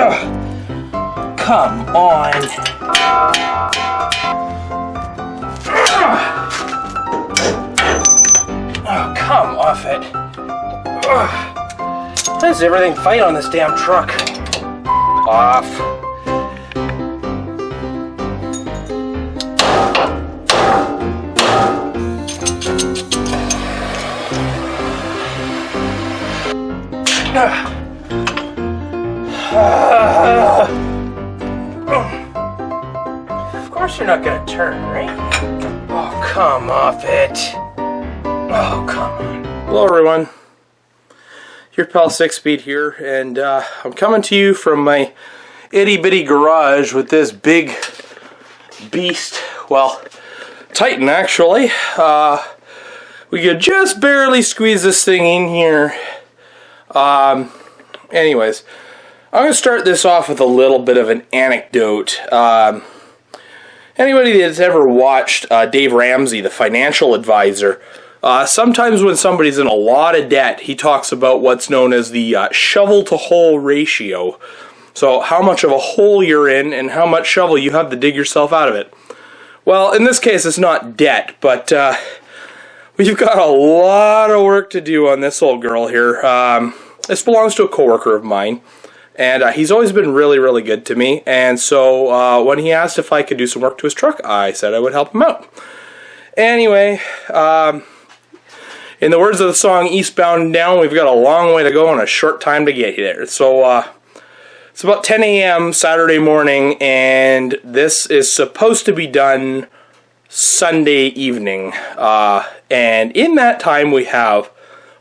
Ugh. Come on. Oh, come off it. Ugh. Why does everything fight on this damn truck? Off. Of course you're not gonna turn, right? Oh, come off it. Oh, come on. Hello everyone. Your pal 6-Speed here, and I'm coming to you from my itty-bitty garage with this big beast, well, Titan actually. We could just barely squeeze this thing in here. Anyways, I'm going to start this off with a little bit of an anecdote. Anybody that's ever watched Dave Ramsey, the financial advisor, sometimes when somebody's in a lot of debt, he talks about what's known as the shovel-to-hole ratio. So how much of a hole you're in and how much shovel you have to dig yourself out of it. Well, in this case, it's not debt, but we've got a lot of work to do on this old girl here. This belongs to a coworker of mine, and he's always been really, really good to me. And so when he asked if I could do some work to his truck, I said I would help him out. Anyway, in the words of the song Eastbound and Down, we've got a long way to go and a short time to get there. So it's about 10 a.m. Saturday morning, and this is supposed to be done Sunday evening. And in that time we have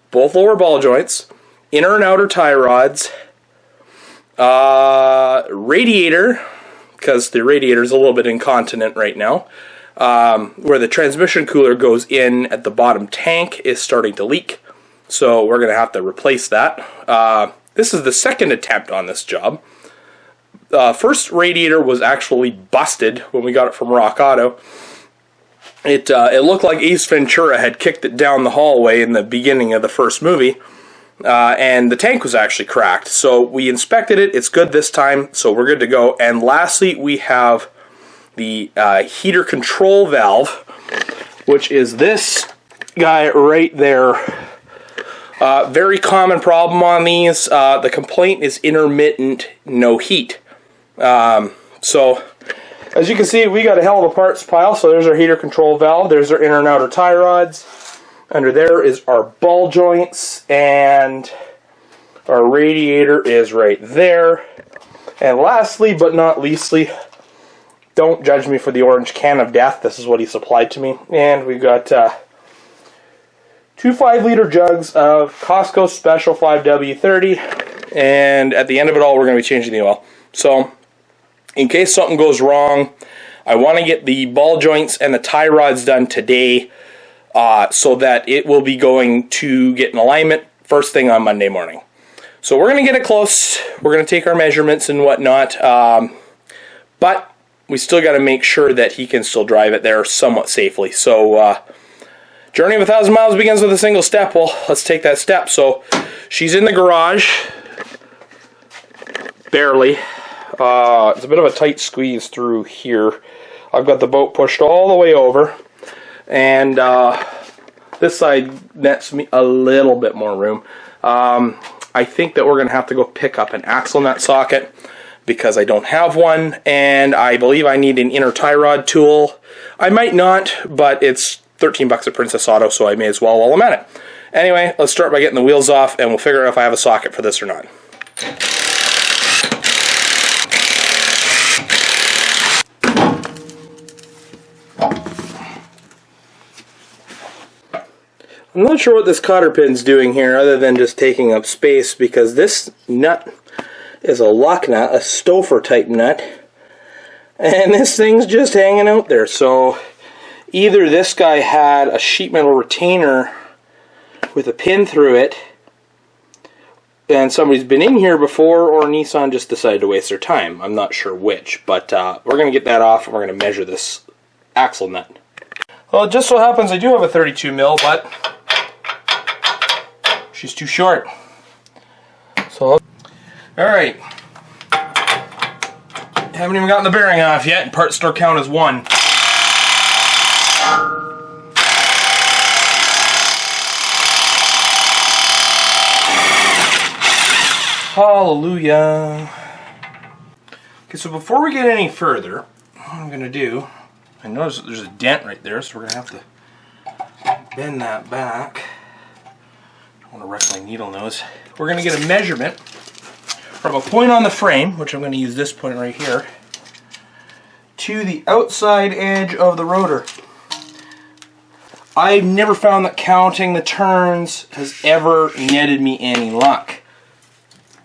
both lower ball joints, inner and outer tie rods, radiator, because the radiator is a little bit incontinent right now, where the transmission cooler goes in at the bottom tank is starting to leak, so we're going to have to replace that. This is the second attempt on this job. First radiator was actually busted when we got it from Rock Auto. It looked like Ace Ventura had kicked it down the hallway in the beginning of the first movie. And the tank was actually cracked. So we inspected it. It's good this time, so we're good to go. And lastly, we have the heater control valve, which is this guy right there. Very common problem on these. The complaint is intermittent, no heat. So as you can see, we got a hell of a parts pile. So there's our heater control valve. There's our inner and outer tie rods. Under there is our ball joints, and our radiator is right there. And lastly, but not leastly, don't judge me for the orange can of death. This is what he supplied to me. And we've got two 5-liter jugs of Costco Special 5W30. And at the end of it all, we're going to be changing the oil. So, in case something goes wrong, I want to get the ball joints and the tie rods done today. So that it will be going to get in alignment first thing on Monday morning. So we're going to get it close. We're going to take our measurements and whatnot. But we still got to make sure that he can still drive it there somewhat safely. So journey of 1,000 miles begins with a single step. Well, let's take that step. So she's in the garage. Barely. It's a bit of a tight squeeze through here. I've got the boat pushed all the way over. And this side nets me a little bit more room. I think that we're going to have to go pick up an axle nut socket because I don't have one, and I believe I need an inner tie rod tool. I might not, but it's 13 bucks at Princess Auto, so I may as well while I'm at it. Anyway, let's start by getting the wheels off, and we'll figure out if I have a socket for this or not. I'm not sure what this cotter pin's doing here other than just taking up space, because this nut is a lock nut, a Stouffer type nut, and this thing's just hanging out there. So either this guy had a sheet metal retainer with a pin through it and somebody's been in here before, or Nissan just decided to waste their time. I'm not sure which, but we're going to get that off and we're going to measure this axle nut. Well, it just so happens I do have a 32 mil, but she's too short. So, alright, Haven't even gotten the bearing off yet, and part store count is 1. Hallelujah. Okay, so before we get any further, what I'm going to do, I notice that there's a dent right there, so we're going to have to bend that back. I don't want to wreck my needle nose. We're going to get a measurement from a point on the frame, which I'm going to use this point right here, to the outside edge of the rotor. I've never found that counting the turns has ever netted me any luck.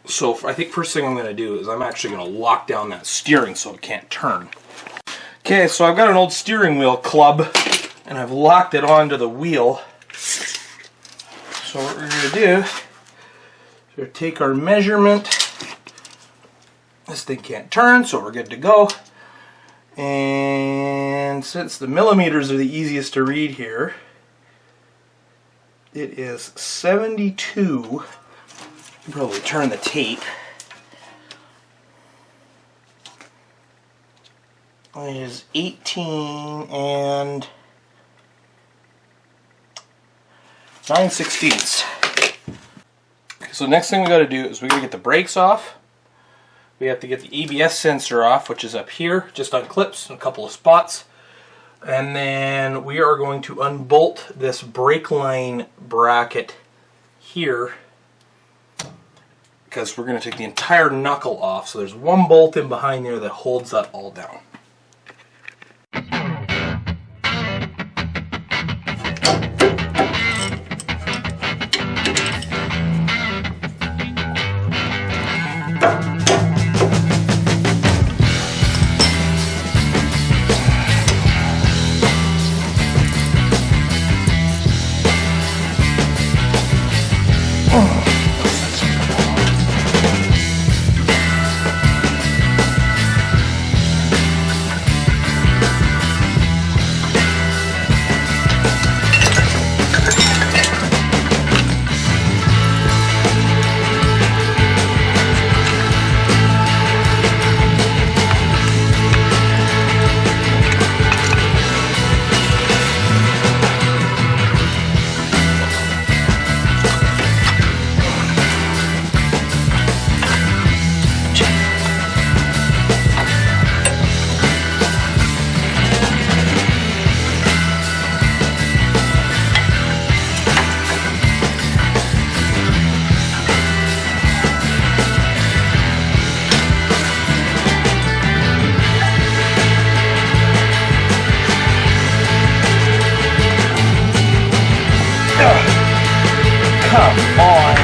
So I think first thing I'm going to do is I'm actually going to lock down that steering so it can't turn. Okay, so I've got an old steering wheel club and I've locked it onto the wheel. So what we're going to do is take our measurement. This thing can't turn, so we're good to go. And since the millimeters are the easiest to read here, it is 72. Probably turn the tape. It is 18 and 9/16. Okay, so next thing we got to do is we got to get the brakes off. We have to get the ABS sensor off, which is up here, just on clips in a couple of spots. And then we are going to unbolt this brake line bracket here, because we're going to take the entire knuckle off. So there's one bolt in behind there that holds that all down. Come on.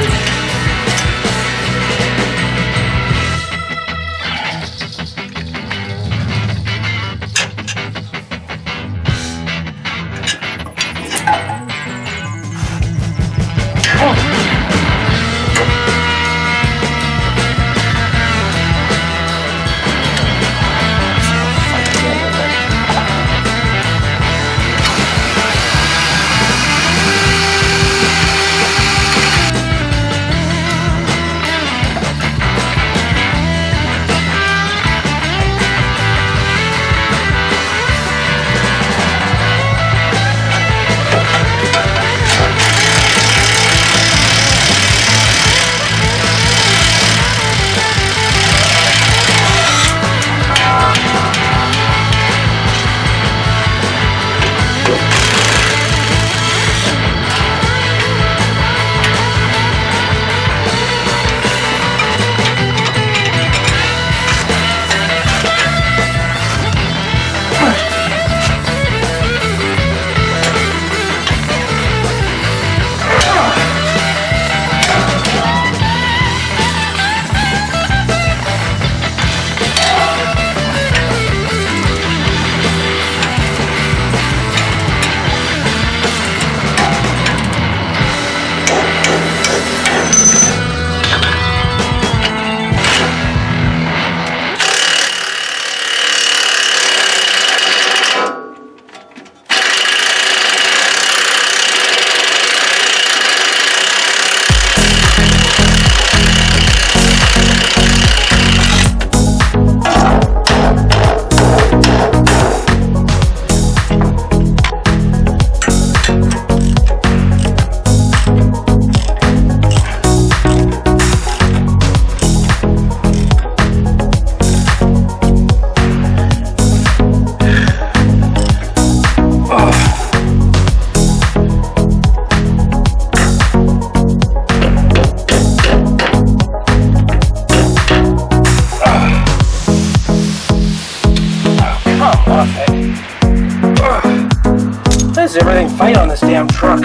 fight on this damn truck.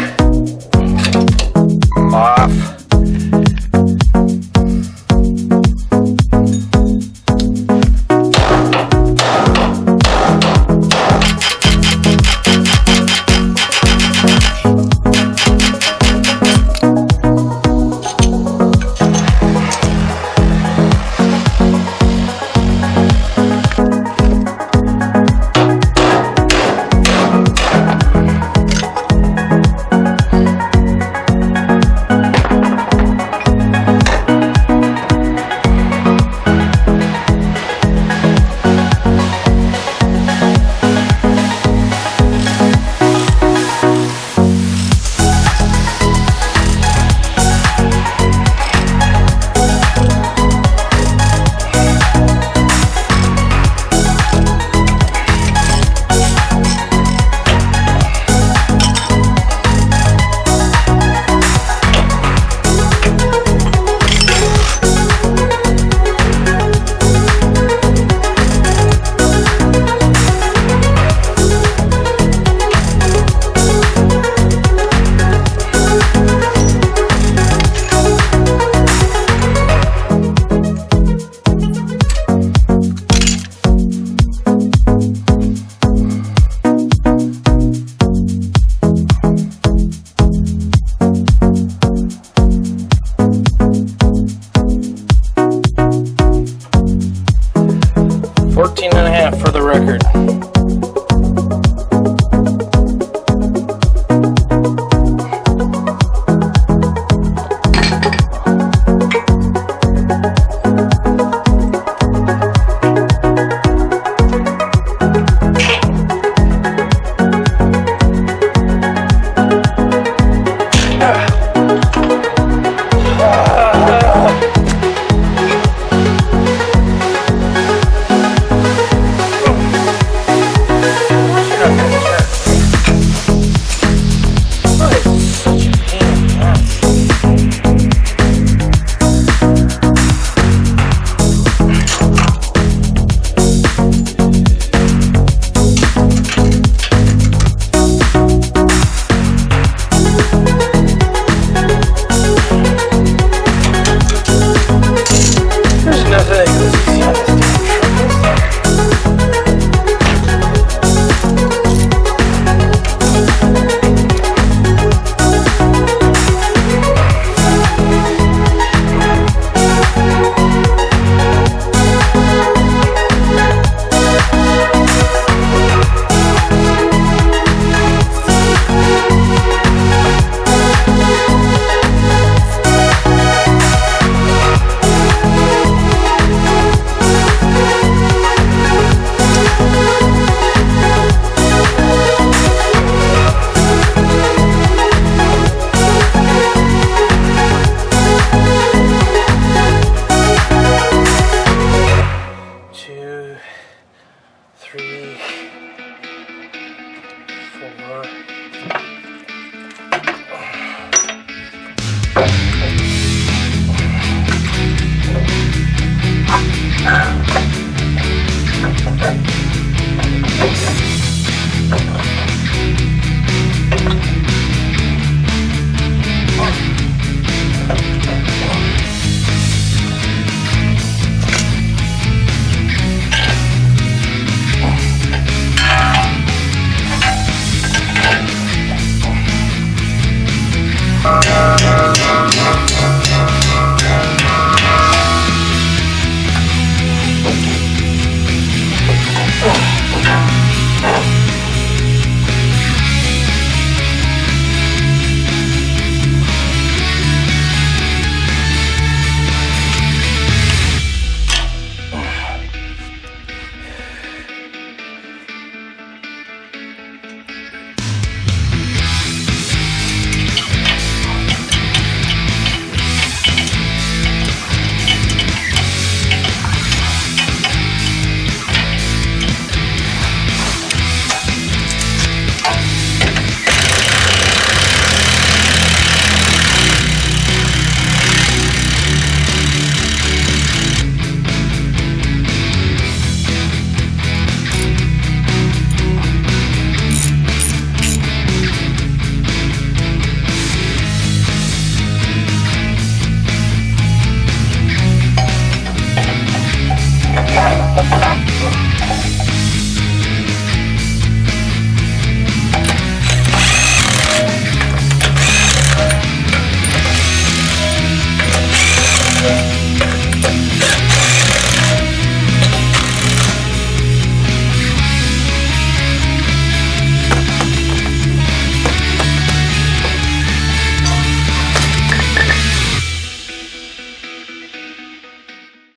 Off. For the record.